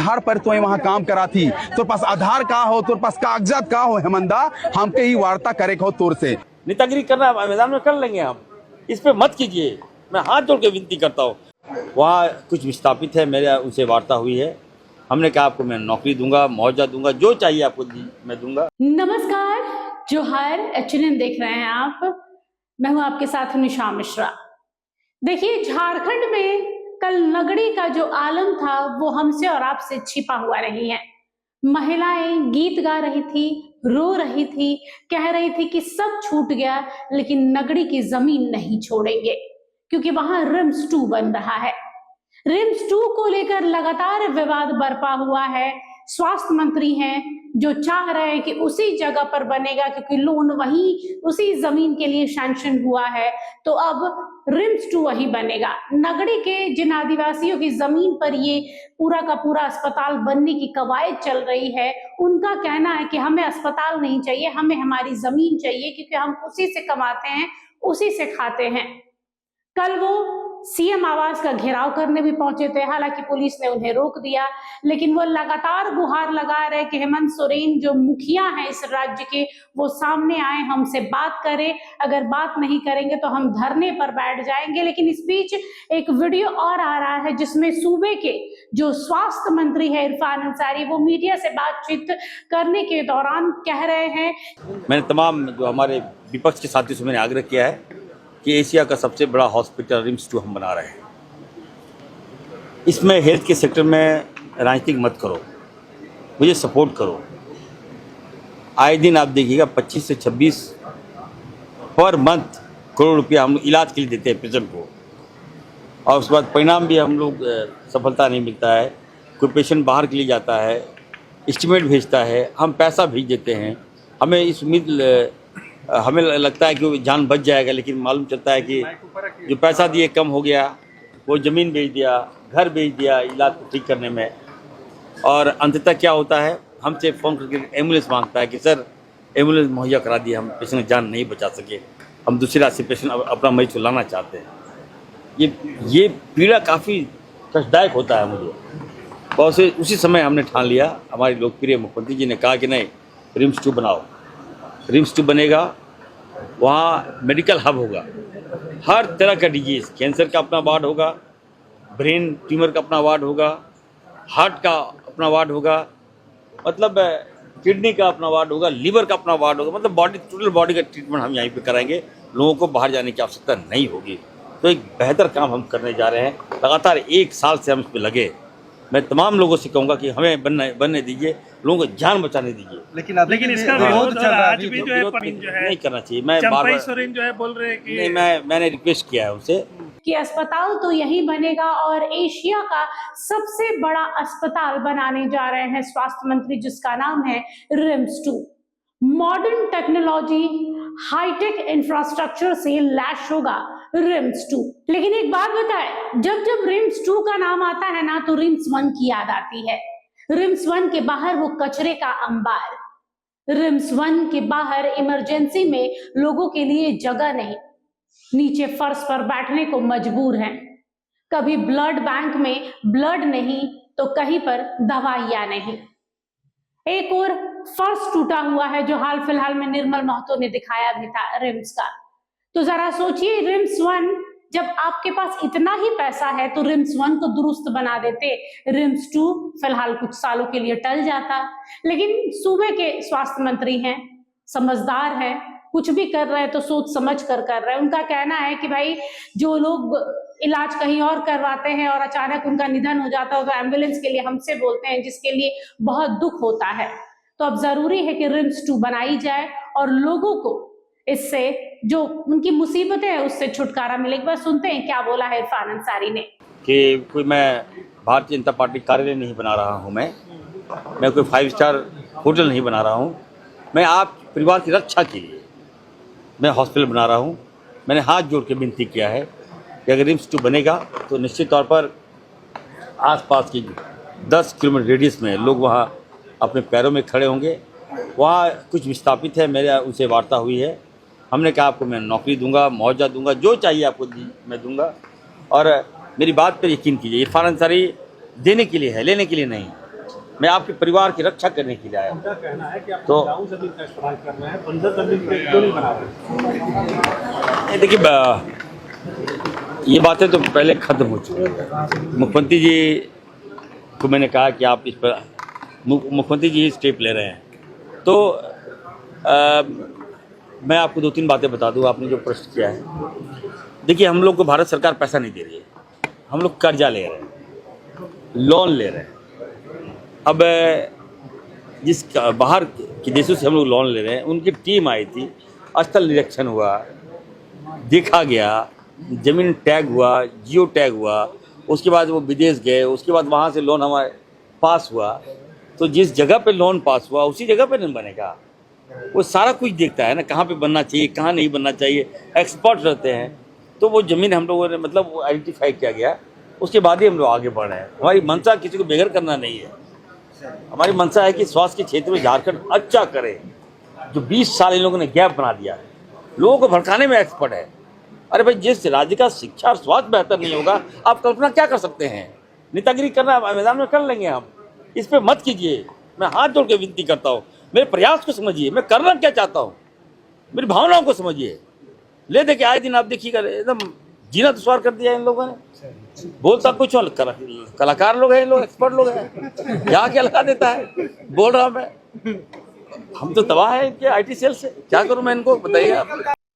आधार पर तो वहाँ काम करा थी, तो पास आधार का हो, तो पास कागजात का हो हेमंदा, हमके ही वार्ता करे हो तोर से नेतागिरी करना मैदान में कर लेंगे हम, इस पे मत कीजिए। मैं हाथ जोड़ के विनती करता हूँ। वहाँ कुछ विस्थापित है, मेरे उनसे वार्ता हुई है। हमने कहा आपको मैं नौकरी दूंगा, मुआवजा दूंगा, जो चाहिए आपको मैं दूंगा। नमस्कार, जोहार, HNN देख रहे हैं आप। मैं हूं आपके साथ निशा मिश्रा। देखिए, झारखंड में कल नगड़ी का जो आलम था वो हमसे और आपसे छिपा हुआ नहीं है। महिलाएं गीत गा रही थी, रो रही थी, कह रही थी कि सब छूट गया लेकिन नगड़ी की जमीन नहीं छोड़ेंगे, क्योंकि वहां रिम्स 2 बन रहा है। रिम्स 2 को लेकर लगातार विवाद बरपा हुआ है। स्वास्थ्य मंत्री हैं जो चाह रहे हैं कि उसी जगह पर बनेगा, क्योंकि लोन वहीं उसी जमीन के लिए सैंक्शन हुआ है, तो अब रिम्स 2 वही बनेगा। नगड़ी के जिन आदिवासियों की जमीन पर ये पूरा का पूरा अस्पताल बनने की कवायद चल रही है, उनका कहना है कि हमें अस्पताल नहीं चाहिए, हमें हमारी जमीन चाहिए, क्योंकि हम उसी से कमाते हैं, उसी से खाते हैं। कल वो सीएम आवास का घेराव करने भी पहुंचे थे, हालांकि पुलिस ने उन्हें रोक दिया, लेकिन वो लगातार गुहार लगा रहे कि हेमंत सोरेन जो मुखिया हैं इस राज्य के, वो सामने आए, हमसे बात करें, अगर बात नहीं करेंगे तो हम धरने पर बैठ जाएंगे। लेकिन इस बीच एक वीडियो और आ रहा है जिसमें सूबे के जो स्वास्थ्य मंत्री है इरफान अंसारी, वो मीडिया से बातचीत करने के दौरान कह रहे हैं। मैंने तमाम जो हमारे विपक्ष के साथियों से मैंने आग्रह किया है कि एशिया का सबसे बड़ा हॉस्पिटल रिम्स 2 हम बना रहे हैं। इसमें हेल्थ के सेक्टर में राजनीतिक मत करो, मुझे सपोर्ट करो। आए दिन आप देखिएगा 25 से 26 पर मंथ करोड़ रुपया हम इलाज के लिए देते हैं पेशेंट को, और उसके बाद परिणाम भी हम लोग सफलता नहीं मिलता है। कोई पेशेंट बाहर के लिए जाता है, एस्टिमेट भेजता है, हम पैसा भेज देते हैं, हमें इस उम्मीद हमें लगता है कि जान बच जाएगा, लेकिन मालूम चलता है कि जो पैसा दिए कम हो गया, वो ज़मीन बेच दिया, घर बेच दिया इलाज को ठीक करने में। और अंततः क्या होता है, हमसे फ़ोन करके एम्बुलेंस मांगता है कि सर एम्बुलेंस मुहैया करा दिए, हम पेशेंट की जान नहीं बचा सके, हम दूसरी रात से पेशेंट अपना मरीज को लाना चाहते हैं। ये पीड़ा काफ़ी कष्टदायक होता है मुझे। और उसी समय हमने ठान लिया, हमारे लोकप्रिय मुख्यमंत्री जी ने कहा कि नहीं, रिम्स 2 बनाओ। रिम्स 2 बनेगा, वहाँ मेडिकल हब होगा, हर तरह का डिजीज़, कैंसर का अपना वार्ड होगा, ब्रेन ट्यूमर का अपना वार्ड होगा, हार्ट का अपना वार्ड होगा, मतलब किडनी का अपना वार्ड होगा, लीवर का अपना वार्ड होगा, मतलब टोटल बॉडी का ट्रीटमेंट हम यहीं पे कराएंगे। लोगों को बाहर जाने की आवश्यकता नहीं होगी। तो एक बेहतर काम हम करने जा रहे हैं। लगातार 1 साल से हम इस पर लगे। मैं तमाम लोगों से कहूँगा कि हमें बनने दीजिए, लोगों को जान बचाने दीजिए। लेकिन इसका विरोध आज भी जो है नहीं करना चाहिए। मैं चंपाई सोरेन जो है बोल रहे हैं कि नहीं, मैंने रिक्वेस्ट किया है उनसे कि अस्पताल तो यही बनेगा, और एशिया का सबसे बड़ा अस्पताल बनाने जा रहे हैं स्वास्थ्य मंत्री, जिसका नाम है RIMS 2। Modern technology, hi-tech infrastructure से लैस होगा रिम्स 2। लेकिन एक बात बताएं, जब रिम्स 2 का नाम आता है ना, तो रिम्स 1 की याद आती है। रिम्स 1 के बाहर वो कचरे का अंबार, रिम्स 1 के बाहर इमरजेंसी में लोगों के लिए जगह नहीं, नीचे फर्श पर बैठने को मजबूर हैं। कभी ब्लड बैंक में ब्लड नहीं तो कहीं पर दवाइयां नहीं। एक और फर्श टूटा हुआ है, जो हाल फिलहाल में निर्मल महतो ने दिखाया भी था रिम्स का। तो जरा सोचिए, रिम्स 1, जब आपके पास इतना ही पैसा है तो रिम्स 1 को दुरुस्त बना देते, रिम्स 2 फिलहाल कुछ सालों के लिए टल जाता। लेकिन सूबे के स्वास्थ्य मंत्री हैं, समझदार हैं, कुछ भी कर रहे हैं तो सोच समझ कर रहे हैं। उनका कहना है कि भाई, जो लोग इलाज कहीं और करवाते हैं और अचानक उनका निधन हो जाता है तो एम्बुलेंस के लिए हमसे बोलते हैं, जिसके लिए बहुत दुख होता है। तो अब जरूरी है कि रिम्स 2 बनाई जाए और लोगों को इससे जो उनकी मुसीबतें हैं उससे छुटकारा मिले। एक बार सुनते हैं क्या बोला है इरफान अंसारी ने। कि कोई मैं भारतीय जनता पार्टी कार्यालय नहीं बना रहा हूँ, मैं कोई 5 स्टार होटल नहीं बना रहा हूँ, मैं आप परिवार की रक्षा के लिए मैं हॉस्पिटल बना रहा हूँ। मैंने हाथ जोड़ के विनती किया है कि अगर रिम्स 2 बनेगा तो निश्चित तौर पर आसपास की 10 किलोमीटर रेडियस में लोग वहाँ अपने पैरों में खड़े होंगे। वहाँ कुछ विस्थापित है, मेरे उनसे वार्ता हुई है। हमने कहा आपको मैं नौकरी दूंगा, मुआवजा दूंगा, जो चाहिए आपको मैं दूंगा। और मेरी बात पर यकीन कीजिए, इरफान अंसारी देने के लिए है, लेने के लिए नहीं। मैं आपके परिवार की रक्षा करने के लिए आया हूँ। उनका कहना है कि आप तो- 15 जमीन का इस्तेमाल कर रहे हैं, 15 जमीन पे क्यों नहीं बना रहे? देखिए ये बातें तो पहले ख़त्म हो चुकी हैं। मुख्यमंत्री जी को मैंने कहा कि आप इस पर मुख्यमंत्री जी स्टेप ले रहे हैं, तो मैं आपको 2-3 बातें बता दूं। आपने जो प्रश्न किया है, देखिए हम लोग को भारत सरकार पैसा नहीं दे रही है, हम लोग कर्जा ले रहे हैं, लोन ले रहे हैं। अब जिस बाहर के देशों से हम लोग लोन ले रहे हैं, उनकी टीम आई थी, स्थल निरीक्षण हुआ, देखा गया, ज़मीन टैग हुआ, जियो टैग हुआ, उसके बाद वो विदेश गए, उसके बाद वहाँ से लोन हमारे पास हुआ। तो जिस जगह पे लोन पास हुआ उसी जगह पे नहीं बनेगा, वो सारा कुछ देखता है ना, कहाँ पे बनना चाहिए, कहाँ नहीं बनना चाहिए, एक्सपर्ट रहते हैं। तो वो ज़मीन हम लोगों ने मतलब वो आइडेंटिफाई किया गया, उसके बाद ही हम लोग आगे बढ़ रहे हैं। हमारी मंशा किसी को बेघर करना नहीं है, हमारी मंशा है कि स्वास्थ्य के क्षेत्र में झारखंड अच्छा करे। जो 20 साल इन लोगों ने गैप बना दिया है, लोगों को भड़काने में एक्सपर्ट है। अरे भाई, जिस राज्य का शिक्षा और स्वास्थ्य बेहतर नहीं होगा, आप कल्पना क्या कर सकते हैं? नेतागिरी करना मैदान में कर लेंगे हम, इस पर मत कीजिए। मैं हाथ जोड़ के विनती करता हूँ, मेरे प्रयास को समझिए, मैं करना क्या चाहता हूँ, मेरी भावनाओं को समझिए। ले दे के आए दिन आप देखिएगा, एकदम जीना दुश्वार कर दिया इन लोगों ने। बोलता कुछ और, कलाकार लोग हैं, लोग एक्सपर्ट लोग हैं, यहाँ क्या लगा देता है, बोल रहा हूँ मैं। हम तो तबाह है इनके आईटी सेल से, क्या करूँ मैं इनको, बताइए आप।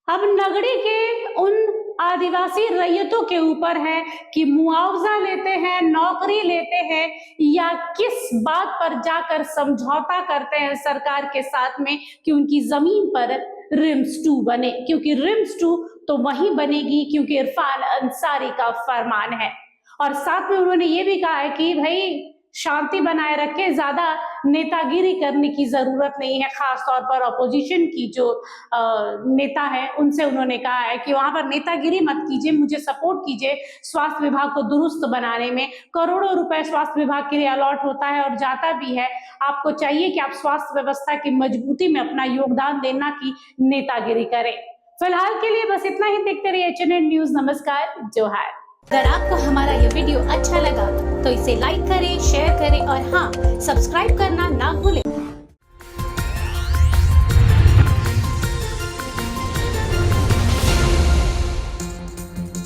अब नगड़ी के उन आदिवासी रैयतों के ऊपर है कि मुआवजा लेते हैं, नौकरी लेते हैं, या किस बात पर जाकर समझौता करते हैं सरकार के साथ में कि उनकी जमीन पर रिम्स 2 बने, क्योंकि रिम्स 2 तो वहीं बनेगी क्योंकि इरफान अंसारी का फरमान है। और साथ में उन्होंने ये भी कहा है कि भाई शांति बनाए रखे, ज्यादा नेतागिरी करने की जरूरत नहीं है। खास तौर पर अपोजिशन की जो नेता है उनसे उन्होंने कहा है कि वहां पर नेतागिरी मत कीजिए, मुझे सपोर्ट कीजिए। स्वास्थ्य विभाग को दुरुस्त बनाने में करोड़ों रुपए स्वास्थ्य विभाग के लिए अलॉट होता है और जाता भी है। आपको चाहिए कि आप स्वास्थ्य व्यवस्था की मजबूती में अपना योगदान देना की नेतागिरी करें। फिलहाल के लिए बस इतना ही। देखते रहिए HNN न्यूज। नमस्कार, जोहार। अगर आपको हमारा ये वीडियो अच्छा लगा तो इसे लाइक करें, शेयर करें और हाँ, सब्सक्राइब करना ना भूलें।